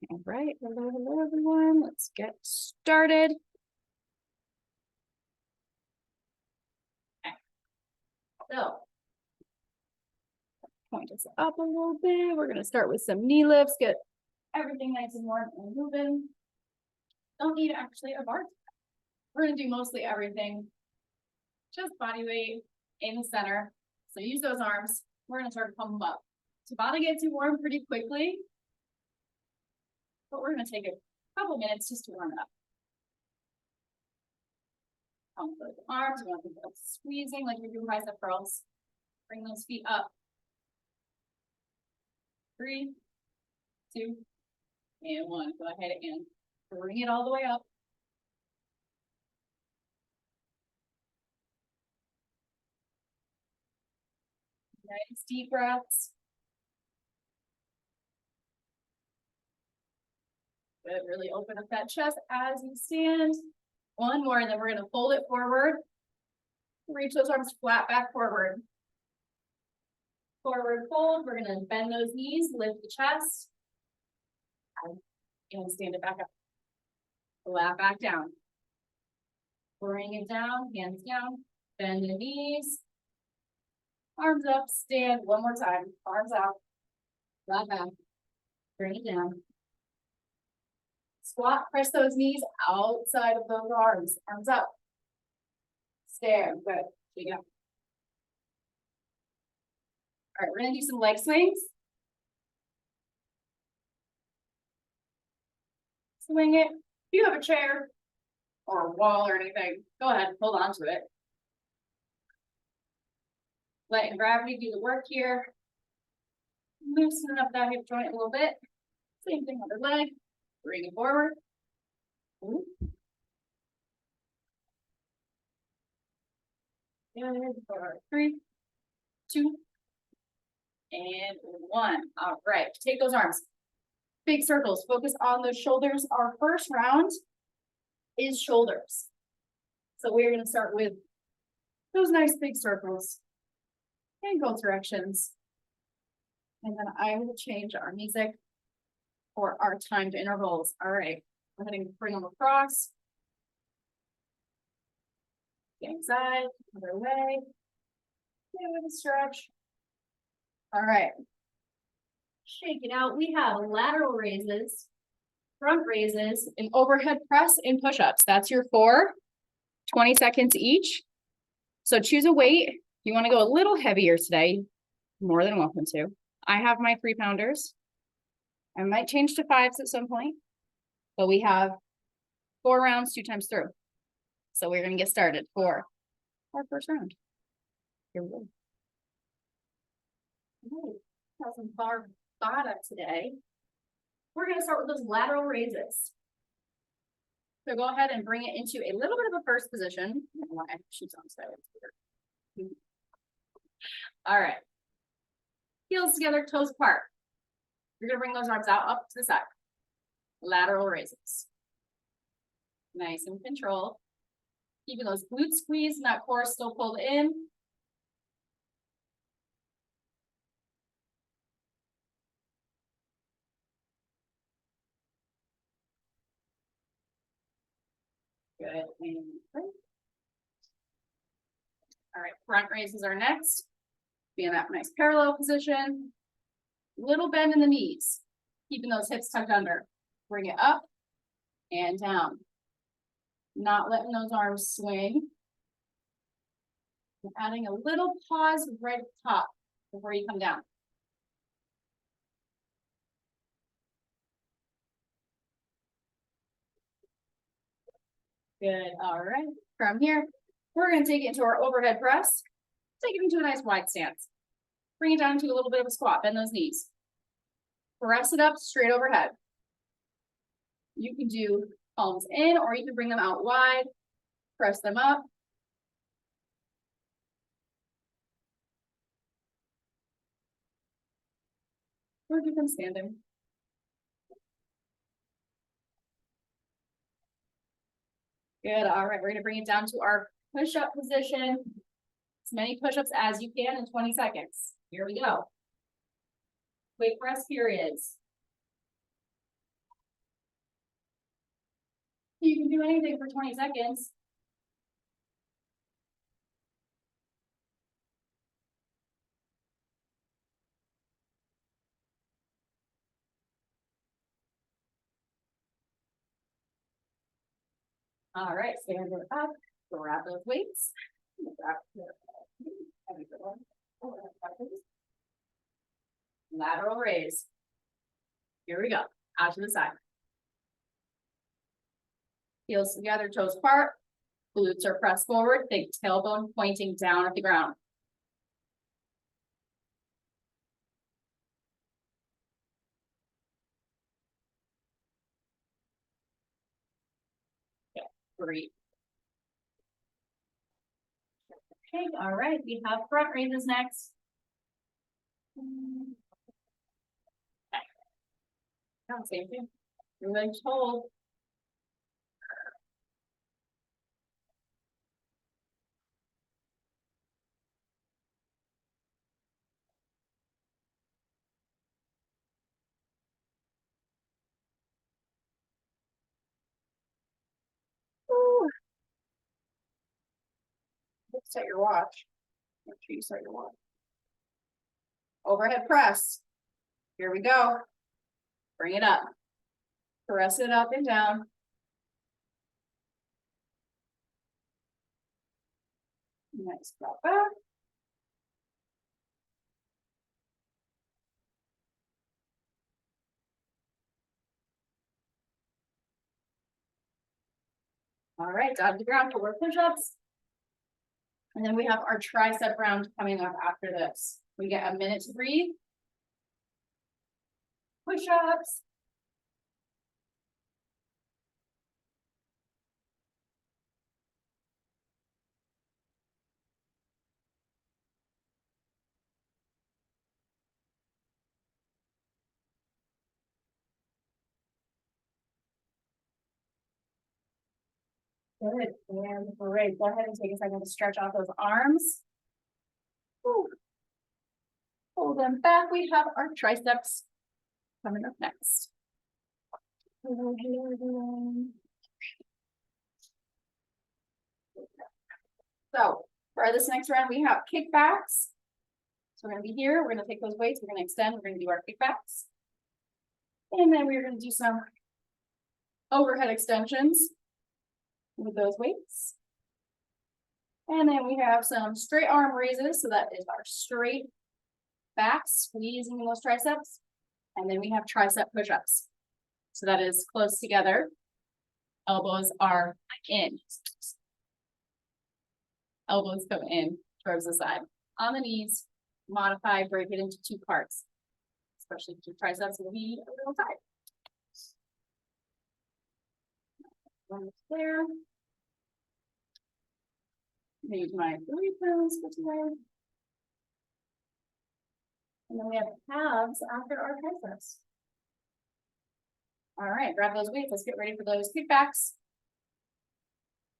All right, hello everyone. Let's get started. Okay. So, point us up a little bit. We're gonna start with some knee lifts, get everything nice and warm and moving. Don't need actually a bar. We're gonna do mostly everything, just body weight in the center. So use those arms. We're gonna start to pump them up. Tabata gets you warm pretty quickly, but we're gonna take a couple minutes just to warm it up. Pump those arms. We want to think of squeezing like you're doing bicep curls. Bring those feet up. 3, 2, and 1. Go ahead and bring it all the way up. Nice deep breaths. Good. Really open up that chest as you stand. One more, and then we're going to fold it forward. Reach those arms flat back forward. Forward fold. We're going to bend those knees, lift the chest, and stand it back up. Flat back down. Bring it down, hands down, bend the knees. Arms up, stand one more time. Arms out, flat back. Bring it down. Squat, press those knees outside of those arms. Arms up. Stand, good. Here you go. All right, we're gonna do some leg swings. Swing it. If you have a chair or a wall or anything, go ahead and hold on to it. Letting gravity do the work here. Loosening up that hip joint a little bit. Same thing, other leg. Bring it forward. Good. 3, 2, and 1. All right, take those arms. Big circles, focus on those shoulders. Our first round is shoulders. So we're gonna start with those nice big circles in both directions. And then I will change our music for our timed intervals. All right, go ahead and bring them across. Same side, other way. Give it a stretch. All right. Shake it out. We have lateral raises, front raises, an overhead press, and push-ups. That's your 4, 20 seconds each. So choose a weight. If you want to go a little heavier today, more than welcome to. I have my 3-pounders. I might change to 5s at some point, but we have 4 rounds, 2 times through. So we're going to get started for our first round. Here we go. Okay. Have some Barre Fitness today. We're going to start with those lateral raises. So go ahead and bring it into a little bit of a first position. I don't know why I have shoes on, so it's weird. All right. Heels together, toes apart. You're going to bring those arms out up to the side. Lateral raises. Nice and controlled. Keeping those glutes squeezed and that core still pulled in. Good. And all right, front raises are next. Be in that nice parallel position. Little bend in the knees. Keeping those hips tucked under. Bring it up and down. Not letting those arms swing. And adding a little pause right at the top before you come down. Good. All right. From here, we're going to take it into our overhead press. Take it into a nice wide stance. Bring it down to a little bit of a squat. Bend those knees. Press it up straight overhead. You can do palms in, or you can bring them out wide. Press them up. Or do them standing. Good. All right. We're going to bring it down to our push-up position. As many push-ups as you can in 20 seconds. Here we go. Quick rest periods. You can do anything for 20 seconds. All right, stand up, grab those weights. Lateral raise. Here we go, out to the side. Heels together, toes apart. Glutes are pressed forward, think tailbone pointing down at the ground. Okay, great. Okay, all right, we have front raises next. Okay. No, same thing. Your legs hold. Ooh. Set your watch. Make sure you set your watch. Overhead press. Here we go. Bring it up. Press it up and down. Nice, drop back. All right, down to the ground for push-ups. And then we have our tricep round coming up after this. We get a minute to breathe. Push-ups. Good, and great. Go ahead and take a second to stretch out those arms. Whew. Pull them back. We have our triceps coming up next. So for this next round, we have kickbacks. So we're going to be here. We're going to take those weights. We're going to extend. We're going to do our kickbacks. And then we're going to do some overhead extensions with those weights. And then we have some straight arm raises. So that is our straight back, squeezing those triceps. And then we have tricep push-ups. So that is close together. Elbows are in. Elbows go in towards the side. On the knees, modify, break it into two parts. Especially if your triceps will be a little tight. One there. Use my 3 pounds for today. And then we have calves after our triceps. All right, grab those weights. Let's get ready for those kickbacks.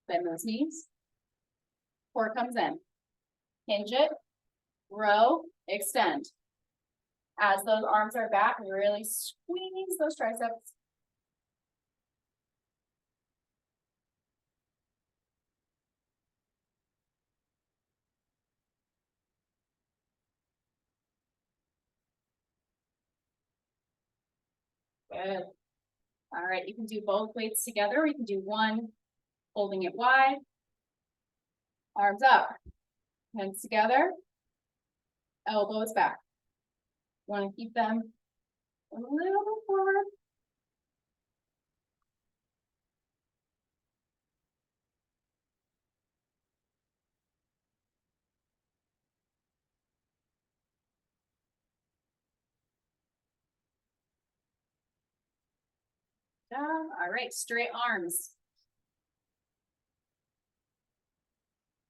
Bend those knees. Core comes in. Hinge it. Row. Extend. As those arms are back, we really squeeze those triceps. Good. All right, you can do both weights together, or you can do one, holding it wide. Arms up, hands together, elbows back. Want to keep them a little bit forward. Down. All right, straight arms.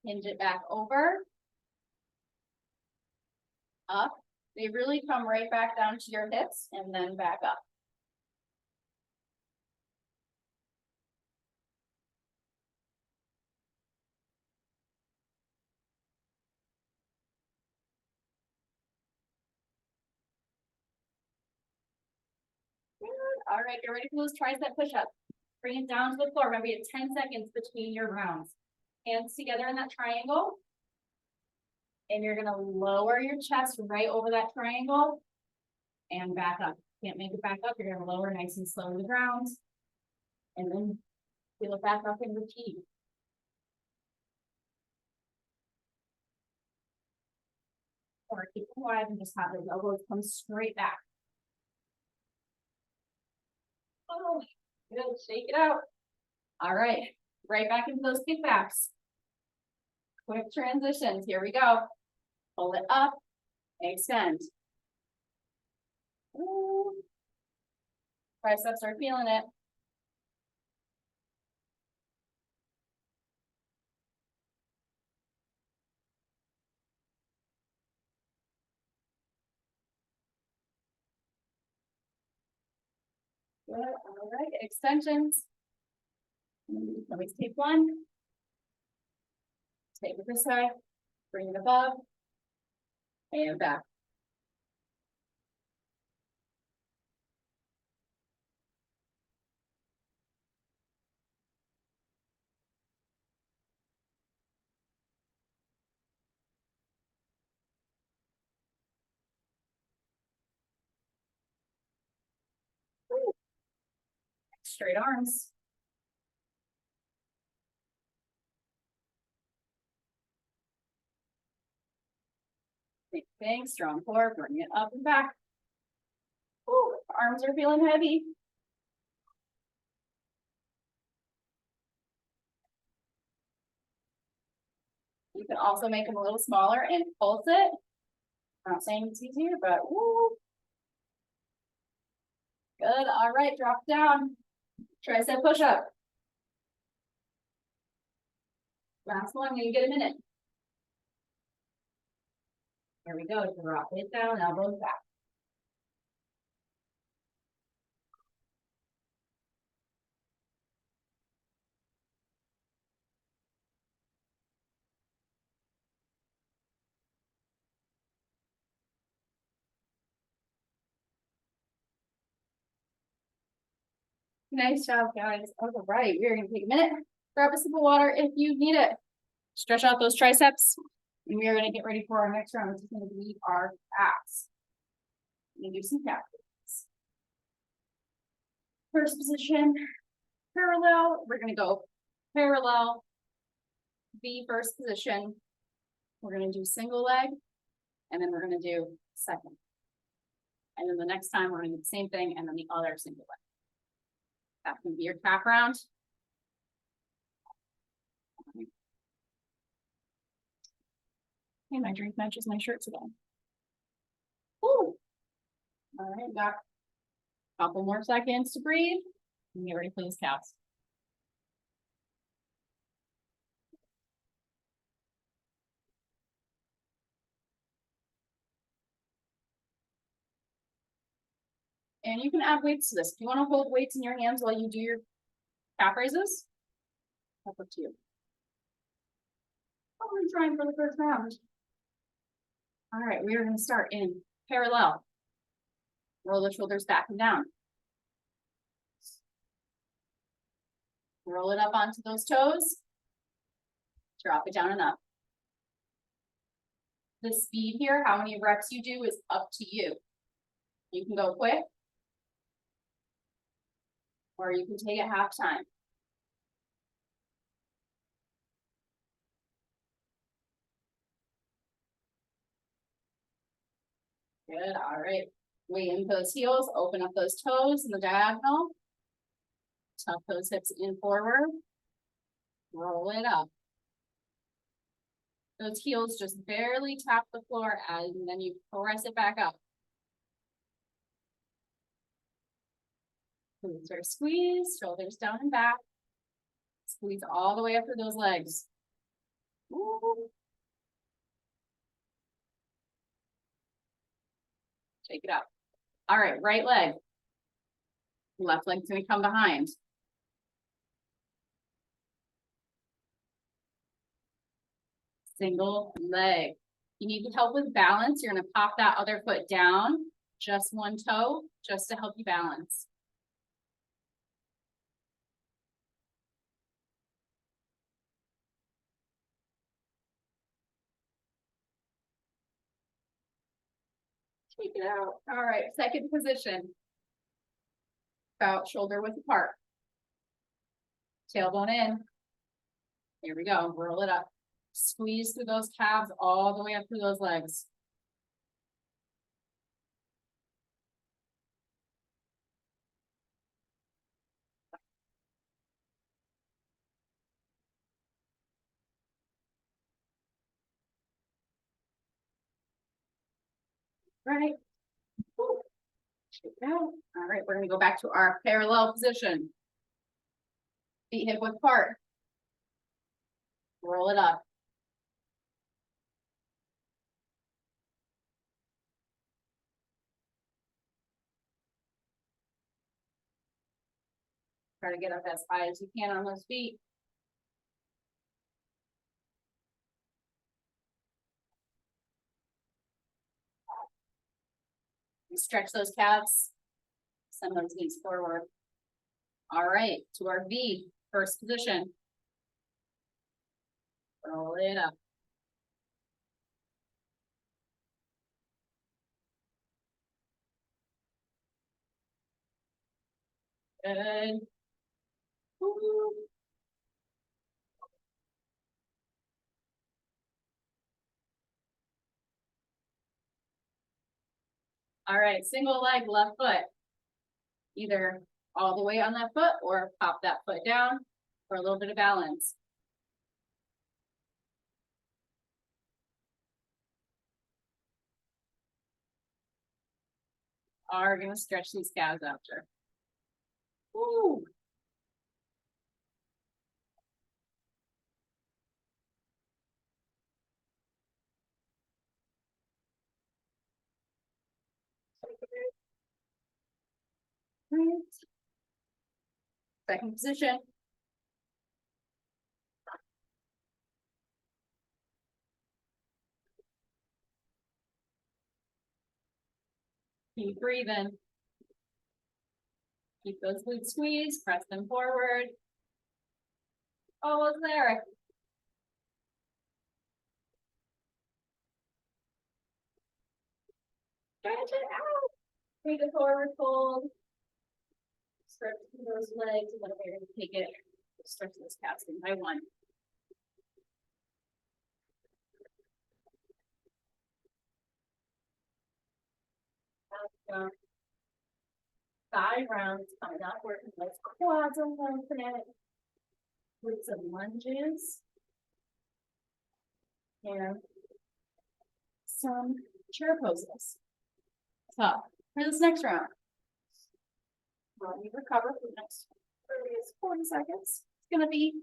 Hinge it back over. Up. They really come right back down to your hips and then back up. Good. All right, get ready for those tricep push-ups. Bring it down to the floor. Maybe it's 10 seconds between your rounds. Hands together in that triangle. And you're gonna lower your chest right over that triangle and back up. Can't make it back up, you're gonna lower nice and slow to the ground. And then feel it back up and repeat. Or keep them wide and just have those elbows come straight back. Oh, good, shake it out. All right, right back into those kickbacks. Quick transitions, here we go. Pull it up, extend. Ooh. Triceps are feeling it. Good, all right, extensions. Always take one. Take it this way, bring it above, and back. Straight arms. Big thing, strong core, bring it up and back. Ooh, arms are feeling heavy. You can also make them a little smaller and pulse it. I'm not saying it's easier, but woo. Good, all right, drop down. Tricep push-up. Last one, you get a minute. Here we go, drop it down, elbows back. Nice job, guys. All right, we're gonna take a minute, grab a sip of water if you need it. Stretch out those triceps, and we are gonna get ready for our next round, which is gonna be our calves. We're gonna do some calf raises. First position, parallel. We're gonna go parallel, V first position. We're gonna do single leg, and then we're gonna do second. And then the next time we're gonna do the same thing, and then the other single leg. That can be your calf round. Hey, my drink matches my shirt today. Ooh. All right, got a couple more seconds to breathe. And get ready for those calves. And you can add weights to this. If you want to hold weights in your hands while you do your calf raises, that's up to you. Oh, we're trying for the first round. All right, we are going to start in parallel. Roll the shoulders back and down. Roll it up onto those toes. Drop it down and up. The speed here, how many reps you do, is up to you. You can go quick, or you can take it half time. Good, all right. Weight into those heels, open up those toes in the diagonal. Tuck those hips in forward. Roll it up. Those heels just barely tap the floor, and then you press it back up. Glutes are squeezed, shoulders down and back. Squeeze all the way up through those legs. Woo. Shake it up. All right, right leg. Left leg's gonna come behind. Single leg. You need help with balance. You're gonna pop that other foot down, just one toe, just to help you balance. Shake it out. All right, second position. About shoulder width apart. Tailbone in. Here we go, roll it up. Squeeze through those calves all the way up through those legs. Right. Shake it out. All right, we're gonna go back to our parallel position. Feet hip width apart. Roll it up. Try to get up as high as you can on those feet. Stretch those calves. Send those knees forward. All right, to our V, first position. Roll it up. Good. Woo. All right, single leg left foot. Either all the way on that foot or pop that foot down for a little bit of balance. Are gonna stretch these calves after. Woo. Right. Second position. Keep breathing. Keep those glutes squeezed, press them forward. Almost there. Stretch it out. Take a forward fold. Stretch those legs, and then we're going to take it, stretch those calves in by one. Thigh rounds coming up, working those quads and lengthening with some lunges and some chair poses. So for this next round, while you recover for the next 40 seconds, it's going to be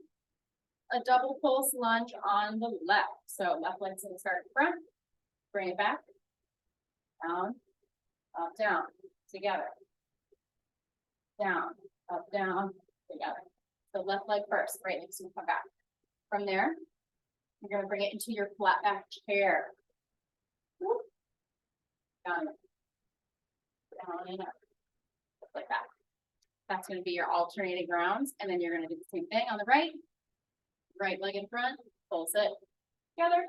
a double pulse lunge on the left. So left leg's going to start in front, bring it back, down, up, down, together, down, up, down, together. So left leg first, right leg's going to come back. From there, you're going to bring it into your flat back chair. Whoop. Down, down and up, just like that. That's going to be your alternating rounds, and then you're going to do the same thing on the right. Right leg in front, pulse it together,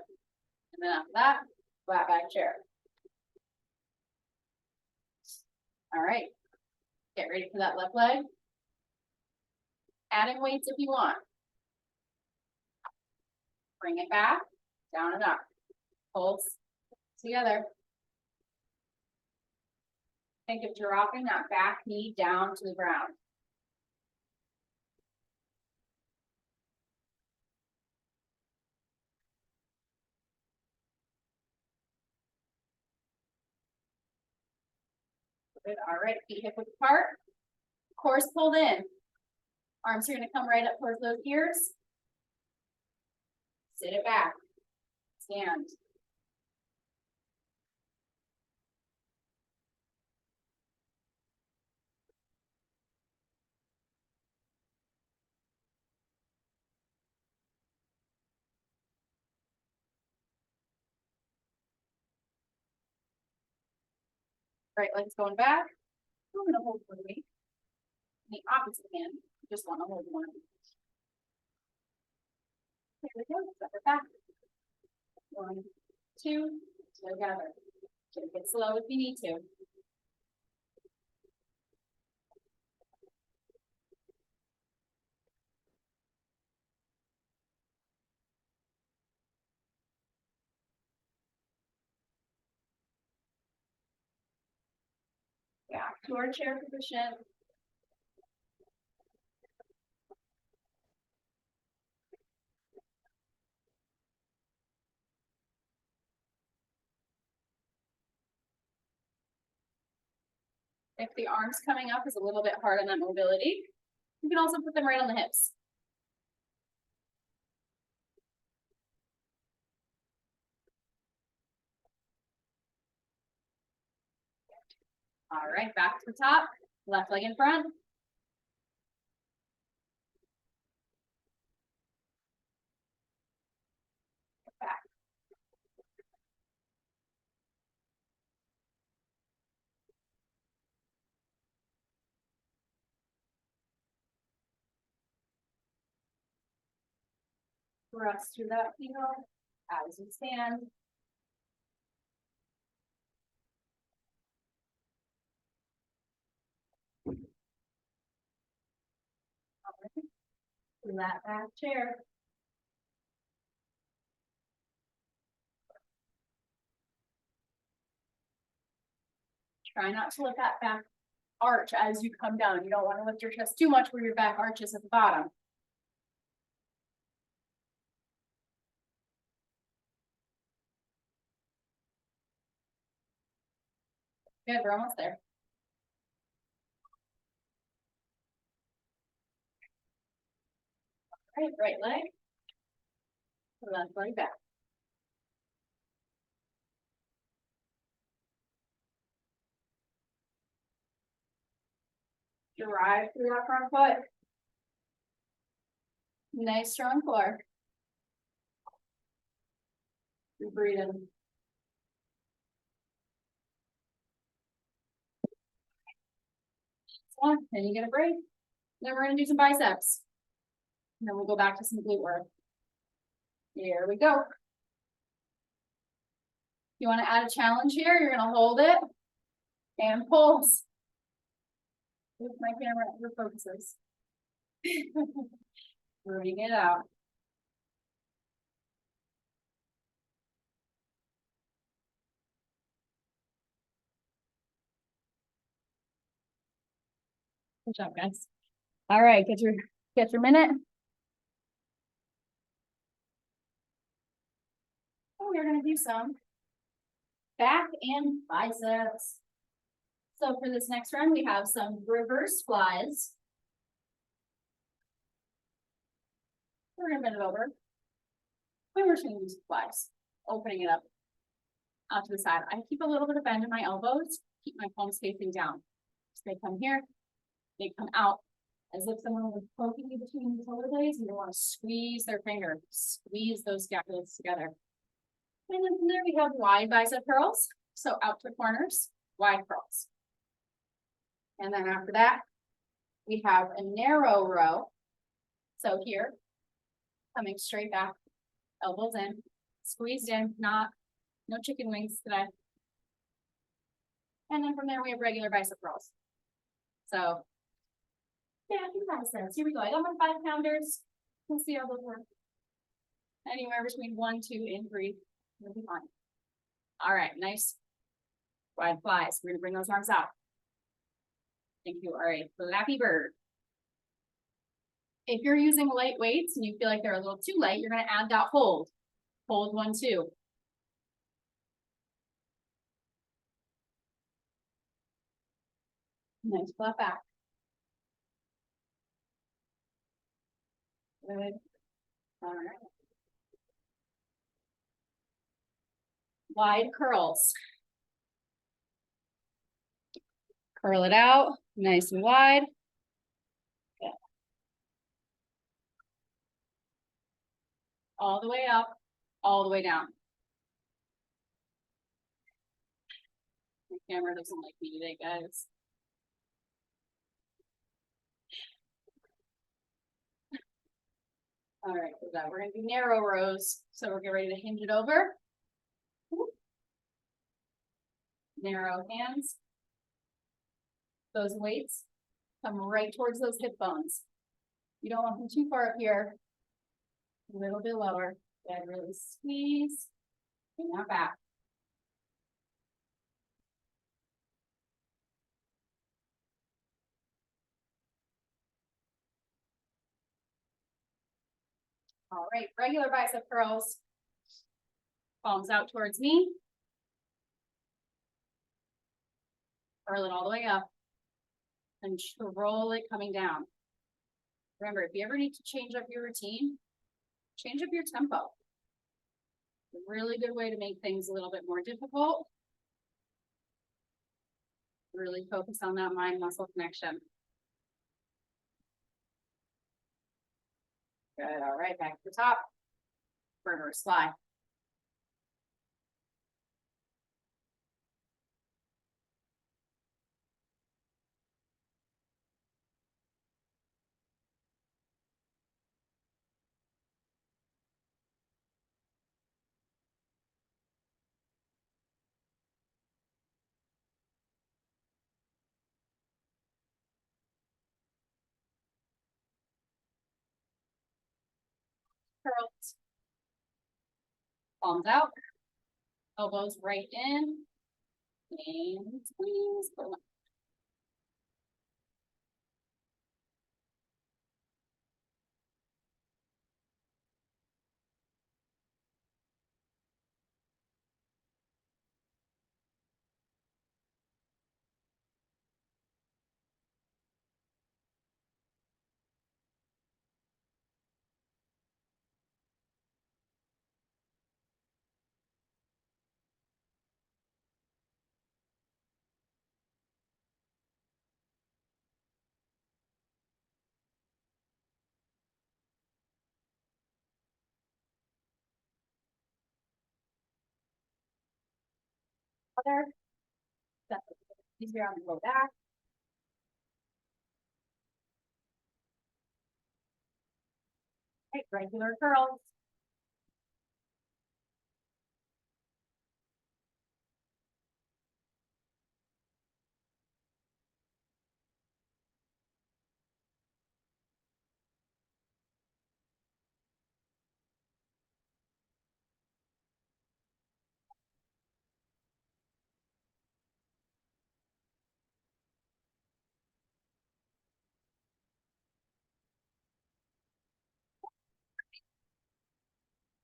and then after that, flat back chair. All right, get ready for that left leg. Adding weights if you want. Bring it back, down and up. Pulse together. Think of dropping that back knee down to the ground. Good. All right, feet hip width apart. Cores pulled in. Arms are going to come right up towards those ears. Sit it back. Stand. Right leg's going back. I'm going to hold for me. The opposite hand, just want to hold one. Here we go. Step it back. 1, 2, together. Take it slow if you need to. Back to our chair position. If the arms coming up is a little bit hard on that mobility, you can also put them right on the hips. All right, back to the top, left leg in front. Back. Thrust through that heel as you stand. Flat back chair. Try not to let that back arch as you come down. You don't want to lift your chest too much where your back arches at the bottom. Good, we're almost there. All right, right leg. Left leg back. Drive through that front foot. Nice strong core. You breathe in. One, then you get a break. Then we're gonna do some biceps. And then we'll go back to some glute work. Here we go. You want to add a challenge here? You're gonna hold it and pulse. With my camera for focuses. Bring it out. Good job, guys. All right, get your minute. Oh, we're gonna do some back and biceps. So for this next run, we have some reverse flies. We're gonna bend it over. And we're just gonna do some flies, opening it up out to the side. I keep a little bit of bend in my elbows, keep my palms facing down. So they come here, they come out as if someone was poking you between the shoulder blades and you want to squeeze their finger, squeeze those scapulas together. And then from there we have wide bicep curls. So out to corners, wide curls. And then after that, we have a narrow row. So here, coming straight back, elbows in, squeezed in, no chicken wings today. And then from there, we have regular bicep curls. So, yeah, I think that makes sense. Here we go. I got my 5-pounders. We'll see how those work. Anywhere between 1, 2, and 3. We'll be fine. All right, nice. Wide flies. We're gonna bring those arms out. Thank you. All right, flappy bird. If you're using light weights and you feel like they're a little too light, you're gonna add that hold. Hold 1, 2. Nice flat back. Good. All right. Wide curls. Curl it out, nice and wide. Good. All the way up, all the way down. My camera doesn't like me today, guys. All right, for that, we're gonna do narrow rows. So we're getting ready to hinge it over. narrow hands. Those weights come right towards those hip bones. You don't want them too far up here. A little bit lower. Then really squeeze. Bring that back. All right, regular bicep curls. Palms out towards me. Curl it all the way up. And roll it coming down. Remember, if you ever need to change up your routine, change up your tempo. A really good way to make things a little bit more difficult. Really focus on that mind-muscle connection. Good, all right, back to the top. Reverse fly. Curls. Palms out. Elbows right in. And squeeze. Other. Easier on the low back. Right, regular curls.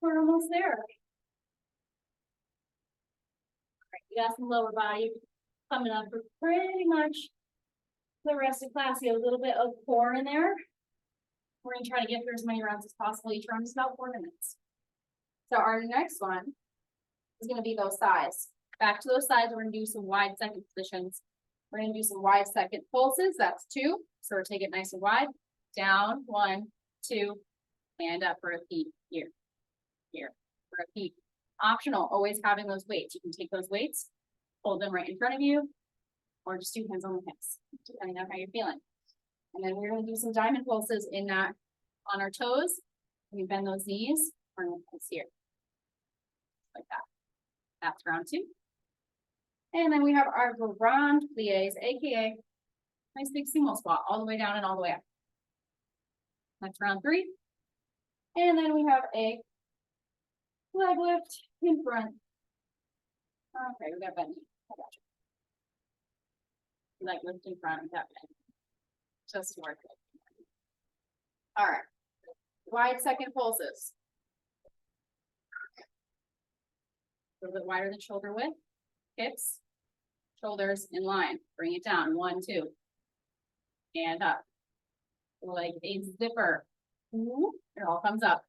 We're almost there. Right, you got some lower body coming up for pretty much the rest of class. You have a little bit of core in there. We're gonna try to get through as many rounds as possible. Each round is about 4 minutes. So our next one is gonna be those thighs. Back to those sides, we're gonna do some wide second positions. We're gonna do some wide second pulses. That's 2. So we're take it nice and wide. Down, 1, 2, and up. Repeat. Here. Repeat. Optional, always having those weights. You can take those weights, hold them right in front of you, or just do hands on the hips, depending on how you're feeling. And then we're gonna do some diamond pulses in that on our toes. We bend those knees, we're gonna pulse here. Like that. That's round 2. And then we have our grand plies, aka nice big sumo squat, all the way down and all the way up. That's round 3. And then we have a leg lift in front. Okay, we got bend knee. I got you. Leg lift in front of that bend. Just work it. All right. Wide second pulses. A little bit wider than shoulder width. Hips, shoulders in line. Bring it down. 1, 2. And up. Like a zipper. Ooh, it all comes up.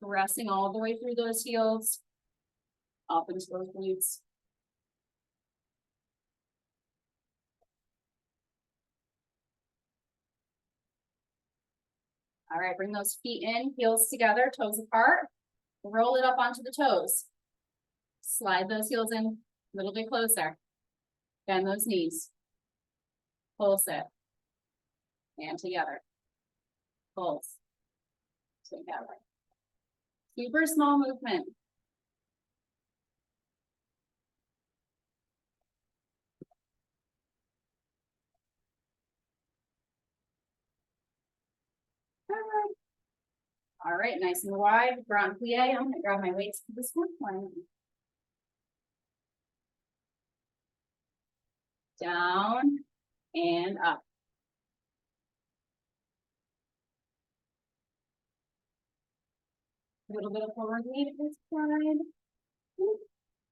Pressing all the way through those heels. Up into those glutes. All right, bring those feet in, heels together, toes apart. Roll it up onto the toes. Slide those heels in a little bit closer. Bend those knees. Pulse it. And together. Pulse. Together. Super small movement. All right, nice and wide, grand plie. I'm gonna grab my weights for this one. Down and up. A little bit of forward lean at this side.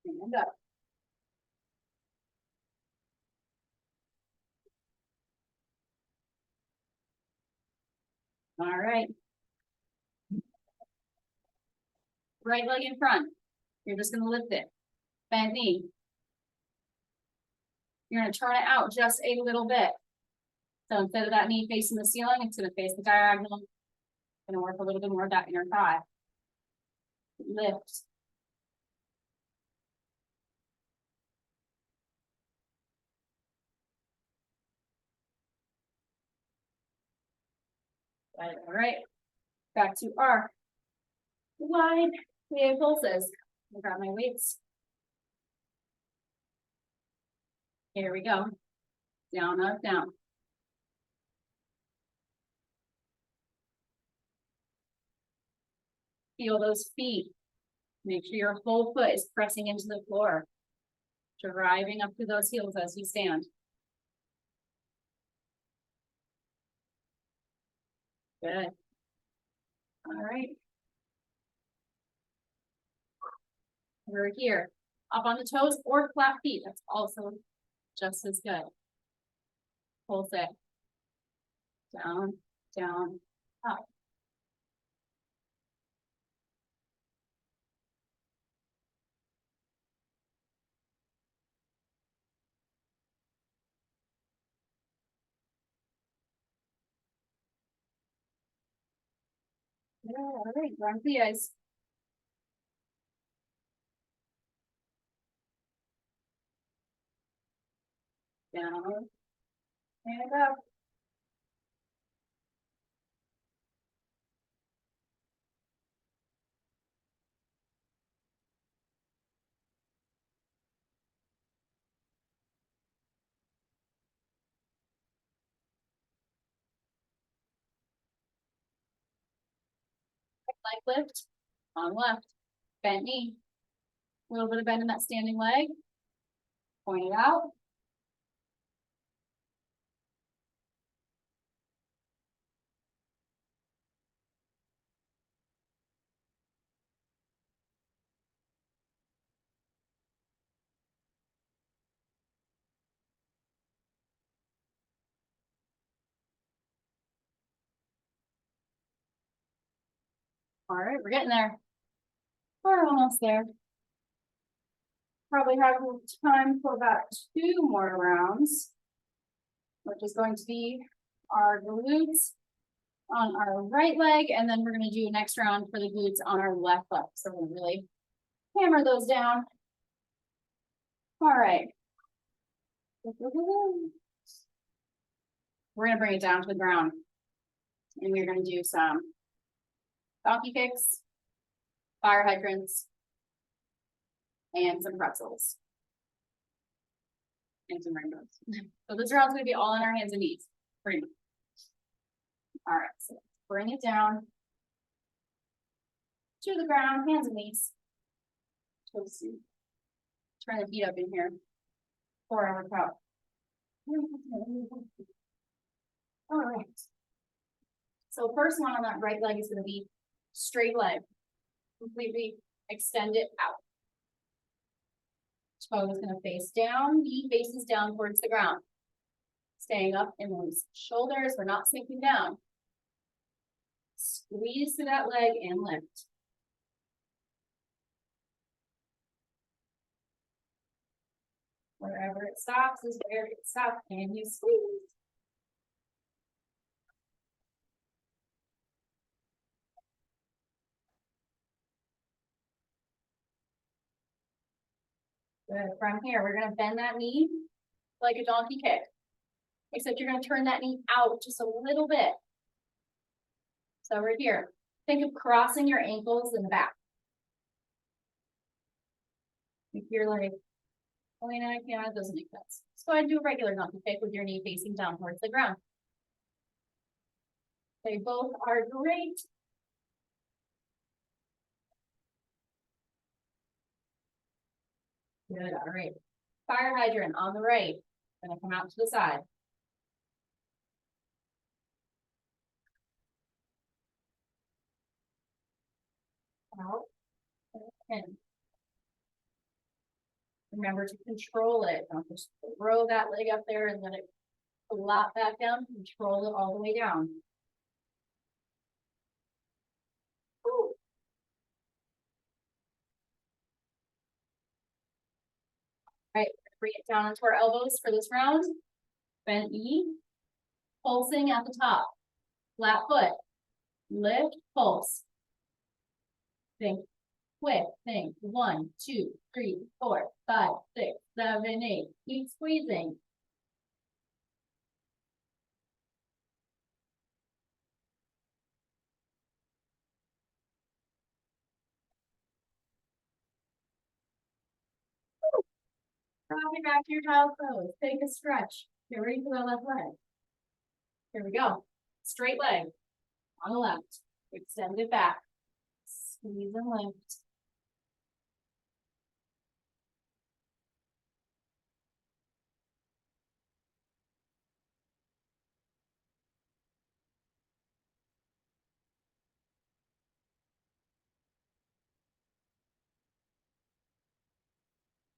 And up. All right. Right leg in front. You're just gonna lift it. Bend knee. You're gonna turn it out just a little bit. So instead of that knee facing the ceiling, it's gonna face the diagonal. Gonna work a little bit more of that inner thigh. Lift. All right. Back to our wide plie pulses. I got my weights. Here we go. Down, up, down. Feel those feet. Make sure your whole foot is pressing into the floor. Driving up to those heels as you stand. Good. All right. We're here. Up on the toes or flat feet. That's also just as good. Pulse it. Down, down, up. Yeah, all right, run plies. Down and up. Leg lift on left. Bent knee. A little bit of bend in that standing leg. Point it out. All right, we're getting there. We're almost there. Probably have time for about 2 more rounds, which is going to be our glutes on our right leg, and then we're going to do next round for the glutes on our left leg. So we're going to really hammer those down. All right. We're going to bring it down to the ground, and we're going to do some donkey kicks, fire hydrants, and some pretzels. And some rainbows. So this round's going to be all on our hands and knees, pretty much. All right, so bring it down to the ground, hands and knees. Turn the feet up in here. 4-hour cup. All right. So first one on that right leg is going to be straight leg. Completely extend it out. Toe is going to face down, knee faces down towards the ground. Staying up in those shoulders, we're not sinking down. Squeeze through that leg and lift. Wherever it stops is where it stops, and you squeeze. Good. From here, we're going to bend that knee like a donkey kick. Except you're going to turn that knee out just a little bit. So we're here. Think of crossing your ankles in the back. If you're like, oh, yeah, it doesn't make sense. So I'd do a regular donkey kick with your knee facing down towards the ground. They both are great. Good, all right. Fire hydrant on the right, gonna come out to the side. Out, and remember to control it, don't just throw that leg up there and let it flop back down, control it all the way down. Ooh. All right, bring it down onto our elbows for this round. Bend knee, pulsing at the top, flat foot, lift, pulse. Think quick, think 1, 2, 3, 4, 5, 6, 7, 8. Keep squeezing. Dropping back to your child's pose. Take a stretch. Get ready for that left leg. Here we go. Straight leg on the left. Extend it back. Squeeze and lift.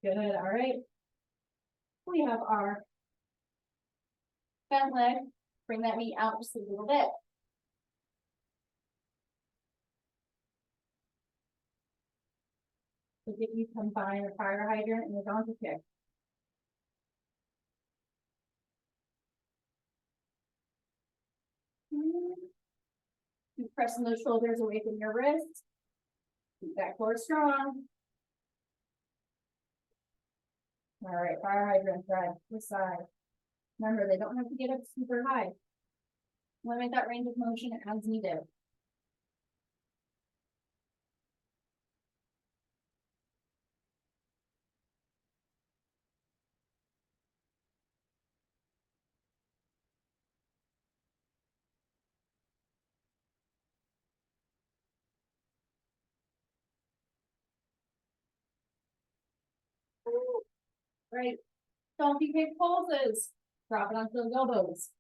Good, all right. We have our bent leg. Bring that knee out just a little bit. So if you combine a fire hydrant and a donkey kick. Keep pressing those shoulders away from your wrists. Keep that core strong. All right, fire hydrant, right, this side. Remember, they don't have to get up super high. Limit that range of motion as needed. Right, donkey kick pulses. Drop it onto those elbows.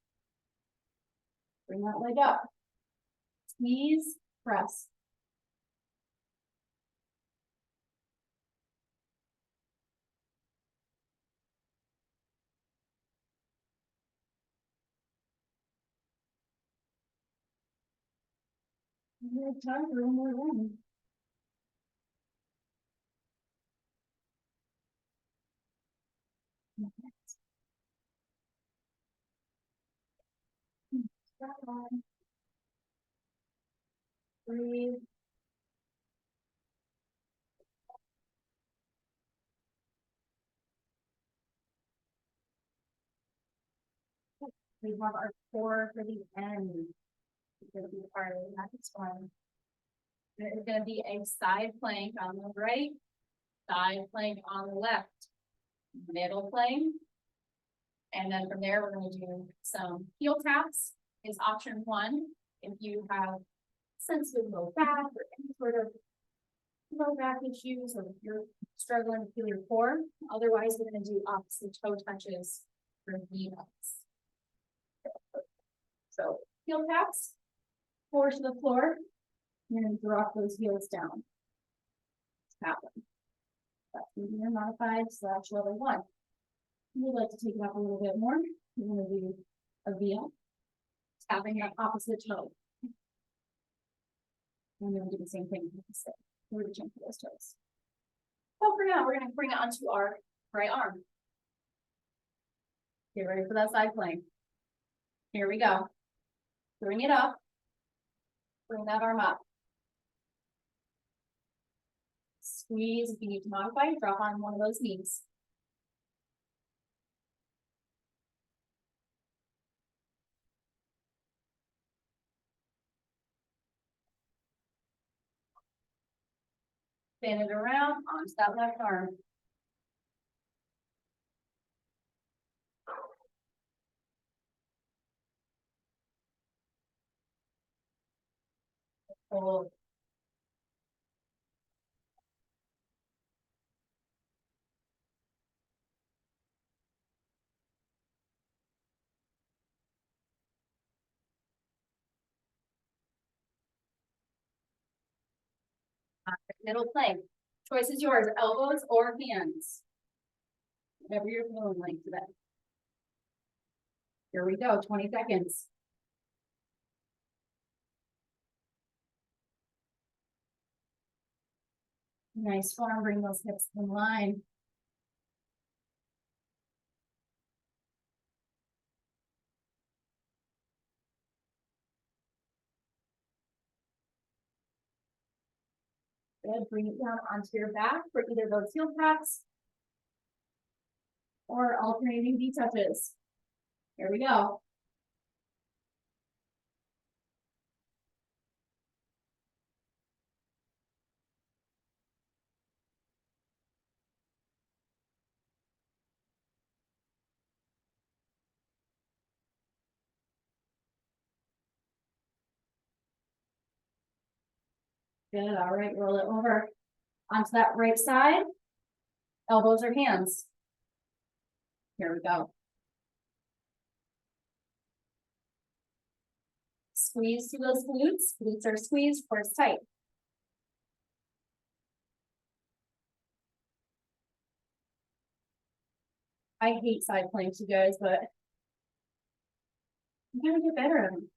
Bring that leg up. Squeeze, press. We have time for one more round. Stop on. Breathe. We have our core for the end. It's going to be part of the next one. It's going to be a side plank on the right, side plank on the left, middle plank. And then from there, we're going to do some heel taps is option 1. If you have sensitive low back or any sort of low back issues, or if you're struggling to feel your core, otherwise we're going to do opposite toe touches for V-ups. So heel taps, force to the floor, you're going to drop those heels down. Tap them. That's medium modified / level 1. We'd like to take it up a little bit more. We're going to do a V-up, tapping that opposite toe. And then do the same thing with the sit. We're reaching for those toes. So for now, we're going to bring it onto our right arm. Get ready for that side plank. Here we go. Bring it up. Bring that arm up. Squeeze. If you need to modify, drop on one of those knees. Spin it around onto that left arm. Hold. Middle plank. Choice is yours, elbows or hands. Whatever you're feeling like today. Here we go, 20 seconds. Nice form, bring those hips in line. Good, bring it down onto your back for either those heel taps or alternating V touches. Here we go. Good, all right, roll it over onto that right side. Elbows or hands. Here we go. Squeeze to those glutes. Glutes are squeezed, core is tight. I hate side planks, you guys, but I'm gonna get better at them.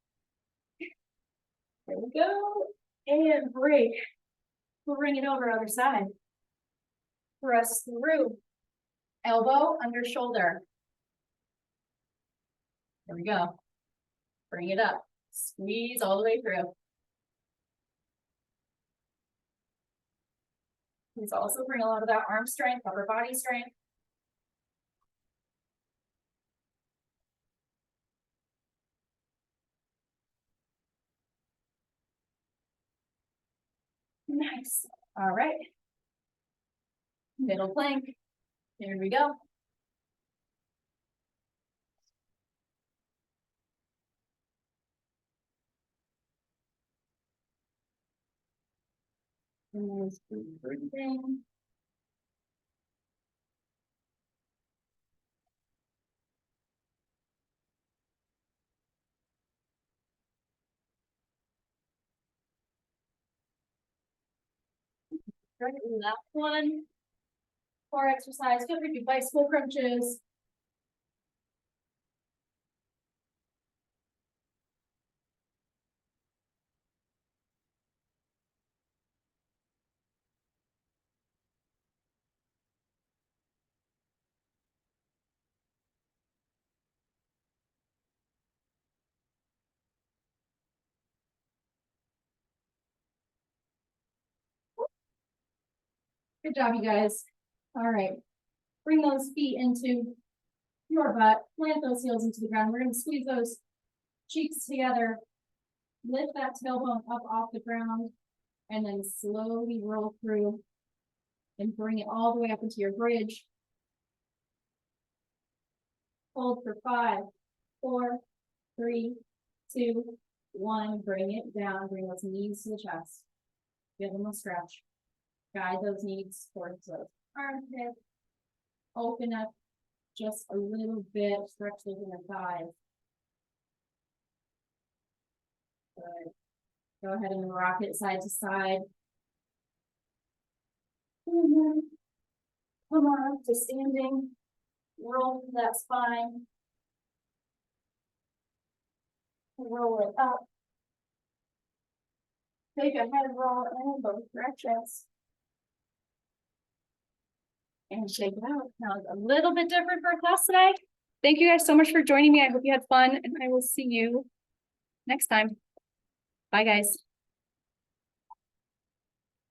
There we go. And break. We'll bring it over other side. Press through. Elbow under shoulder. There we go. Bring it up. Squeeze all the way through. Please also bring a lot of that arm strength, upper body strength. Nice. All right. Middle plank. Here we go. Nice breathing. Right, last one. Core exercise. Feel free to do bicycle crunches. Good job, you guys. All right. Bring those feet into your butt. Plant those heels into the ground. We're going to squeeze those cheeks together. Lift that tailbone up off the ground. And then slowly roll through. And bring it all the way up into your bridge. Hold for 5, 4, 3, 2, 1. Bring it down. Bring those knees to the chest. Give them a stretch. Guide those knees towards those armpits. Open up just a little bit. Stretch those inner thighs. Good. Go ahead and rock it side to side. Come on up to standing. Roll that spine. Roll it up. Take a head roll in both directions. And shake it out. Now it's a little bit different for class today. Thank you guys so much for joining me. I hope you had fun, and I will see you next time. Bye, guys.